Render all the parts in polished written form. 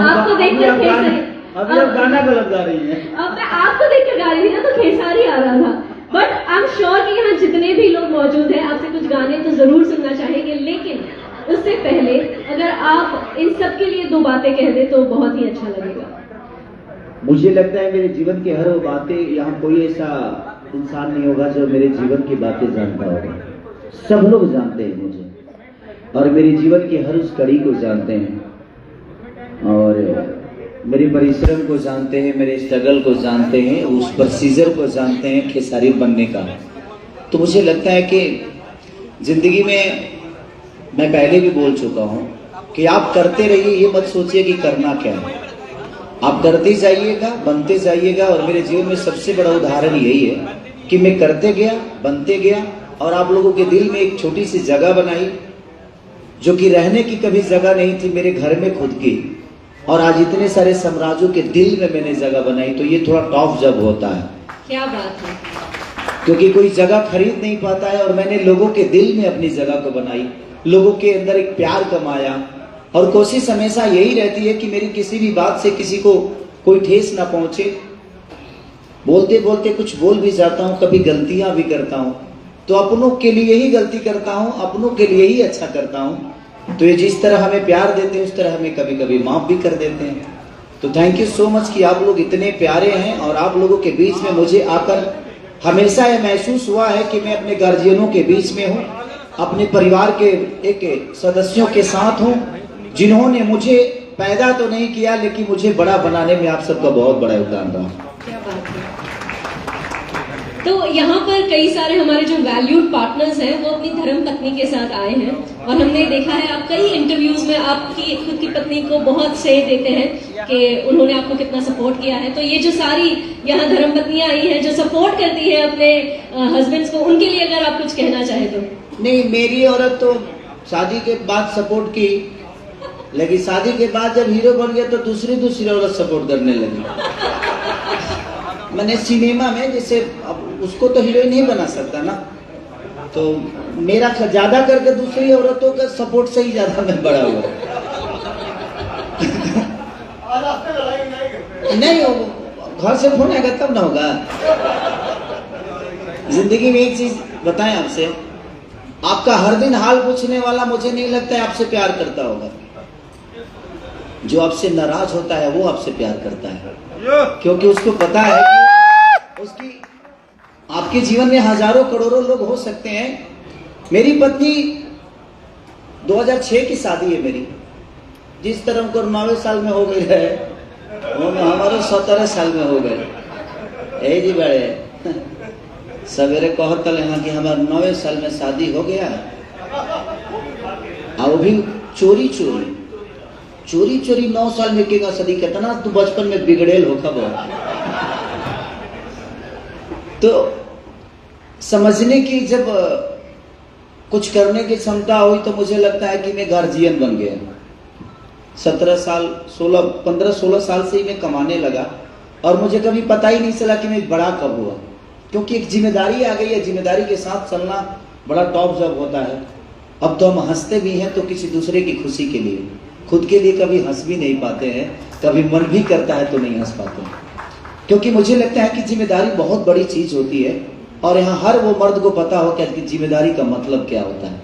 आपको देखकर खेसारी, अभी आप गाना गलत गा रही हैं। अब मैं आपको देखकर गा रही थी ना, तो खेसारी आ रहा था। बट आई एम श्योर कि यहाँ जितने भी लोग मौजूद हैं आपसे कुछ गाने तो जरूर सुनना चाहेंगे, लेकिन उससे पहले अगर आप इन सब के लिए 2 बातें कह दें तो बहुत ही अच्छा लगेगा। मुझे लगता है मेरे जीवन की हर वो बातें, यहाँ कोई ऐसा इंसान नहीं होगा जो मेरे जीवन की बातें जानता होगा। सब लोग जानते हैं मुझे और मेरे जीवन की हर उस कड़ी को जानते हैं और मेरे परिश्रम को जानते हैं, मेरे स्ट्रगल को जानते हैं, उस प्रोसीजर को जानते हैं खेसारी बनने का। तो मुझे लगता है कि जिंदगी में मैं पहले भी बोल चुका हूँ कि आप करते रहिए, ये मत सोचिए कि करना क्या है। आप करते जाइएगा, बनते जाइएगा और मेरे जीवन में सबसे बड़ा उदाहरण यही है कि मैं करते गया, बनते गया और आप लोगों के दिल में एक छोटी सी जगह बनाई जो कि रहने की कभी जगह नहीं थी मेरे घर में खुद की, और आज इतने सारे साम्राज्यों के दिल में मैंने जगह बनाई। तो ये थोड़ा टॉप जब होता है। क्या बात है। क्योंकि कोई जगह खरीद नहीं पाता है और मैंने लोगों के दिल में अपनी जगह को बनाई, लोगों के अंदर एक प्यार कमाया और कोशिश हमेशा यही रहती है कि मेरी किसी भी बात से किसी को कोई ठेस ना पहुंचे। बोलते बोलते कुछ बोल भी जाता हूं, कभी गलतियां भी करता हूं, तो अपनों के लिए ही गलती करता हूं, अपनों के लिए ही अच्छा करता हूं। तो ये जिस तरह हमें प्यार देते हैं उस तरह हमें कभी कभी माफ भी कर देते हैं। तो थैंक यू सो मच कि आप लोग इतने प्यारे हैं और आप लोगों के बीच में मुझे आकर हमेशा यह महसूस हुआ है कि मैं अपने गार्जियनों के बीच में हूँ, अपने परिवार के एक सदस्यों के साथ हूँ जिन्होंने मुझे पैदा तो नहीं किया लेकिन मुझे बड़ा बनाने में आप सबका बहुत बड़ा योगदान रहा। क्या बात है। तो यहाँ पर कई सारे हमारे जो वैल्यूड पार्टनर्स हैं वो अपनी धर्म पत्नी के साथ आए हैं और हमने देखा है आप कई इंटरव्यूज में आपकी खुद की पत्नी को बहुत सही देते हैं कि उन्होंने आपको कितना सपोर्ट किया है। तो ये जो सारी यहाँ धर्म पत्नियां आई हैं जो सपोर्ट करती है अपने हस्बैंड्स को, उनके लिए अगर आप कुछ कहना चाहे तो। नहीं, मेरी औरत तो शादी के बाद सपोर्ट की, लेकिन शादी के बाद जब हीरो बन गया तो दूसरी औरत सपोर्ट करने लगी। मैंने सिनेमा में जैसे अब उसको तो हीरोइन नहीं बना सकता ना, तो मेरा ज्यादा करके दूसरी औरतों का सपोर्ट से ही ज्यादा मैं बड़ा हुआ। नहीं, घर से फोन आएगा तब ना होगा। जिंदगी में एक चीज बताएं आपसे, आपका हर दिन हाल पूछने वाला मुझे नहीं लगता है आपसे प्यार करता होगा। जो आपसे नाराज होता है वो आपसे प्यार करता है, क्योंकि उसको पता है कि उसकी आपके जीवन में हजारों करोड़ों लोग हो सकते हैं। मेरी पत्नी 2006 की शादी है मेरी, जिस तरह उनको 9 साल में हो गई है वो हमारे 17 साल में हो गए। ए जी बड़े सवेरे कहतल यहाँ कि हमारे 9 साल में शादी हो गया और वो भी चोरी 9 साल में केगा शादी कितना तू बचपन में बिगड़ेल हो खबर। तो समझने की जब कुछ करने की क्षमता हुई तो मुझे लगता है कि मैं गार्जियन बन गया। 15-16 साल से ही मैं कमाने लगा और मुझे कभी पता ही नहीं चला कि मैं बड़ा कब हुआ, क्योंकि एक जिम्मेदारी आ गई है। जिम्मेदारी के साथ चलना बड़ा टॉप जॉब होता है। अब तो हम हंसते भी हैं तो किसी दूसरे की खुशी के लिए, खुद के लिए कभी हंस भी नहीं पाते हैं, कभी मन भी करता है तो नहीं हंस पाते, क्योंकि मुझे लगता है कि जिम्मेदारी बहुत बड़ी चीज होती है और यहाँ हर वो मर्द को पता हो कि जिम्मेदारी का मतलब क्या होता है।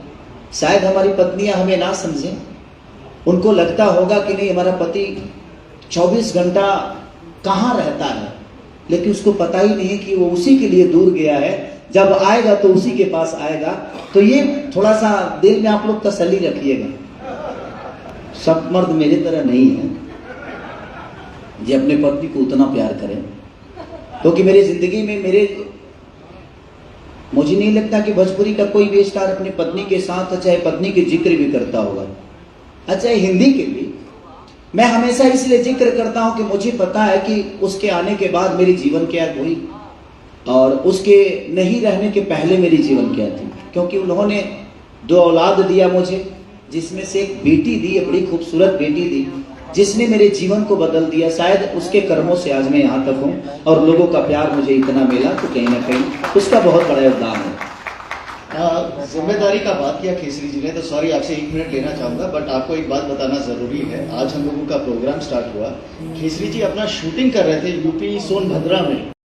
शायद हमारी पत्नियां हमें ना समझें, उनको लगता होगा कि नहीं हमारा पति 24 घंटा कहाँ रहता है, लेकिन उसको पता ही नहीं कि वो उसी के लिए दूर गया है, जब आएगा तो उसी के पास आएगा। तो ये थोड़ा सा दिल में आप लोग तसल्ली रखिएगा, सब मर्द मेरे तरह नहीं है जो अपने पत्नी को उतना प्यार करें, क्योंकि मेरी जिंदगी में मुझे नहीं लगता कि भोजपुरी का कोई भी स्टार अपनी पत्नी के साथ चाहे पत्नी के जिक्र भी करता होगा। अच्छा, हिंदी के भी मैं हमेशा इसलिए जिक्र करता हूं कि मुझे पता है कि उसके आने के बाद मेरी जीवन क्या हुई और उसके नहीं रहने के पहले मेरी जीवन क्या थी, क्योंकि उन्होंने 2 औलाद दिया मुझे, जिसमें से एक बेटी दी, बड़ी खूबसूरत बेटी दी, जिसने मेरे जीवन को बदल दिया। शायद उसके कर्मों से आज मैं यहाँ तक हूँ और लोगों का प्यार मुझे इतना मिला, तो कहीं ना कहीं उसका बहुत बड़ा योगदान है। जिम्मेदारी का बात किया केसरी जी ने, तो सॉरी आपसे 1 मिनट लेना चाहूंगा, बट आपको एक बात बताना जरूरी है। आज हम लोगों का प्रोग्राम स्टार्ट हुआ, केसरी जी अपना शूटिंग कर रहे थे यूपी सोनभद्रा में,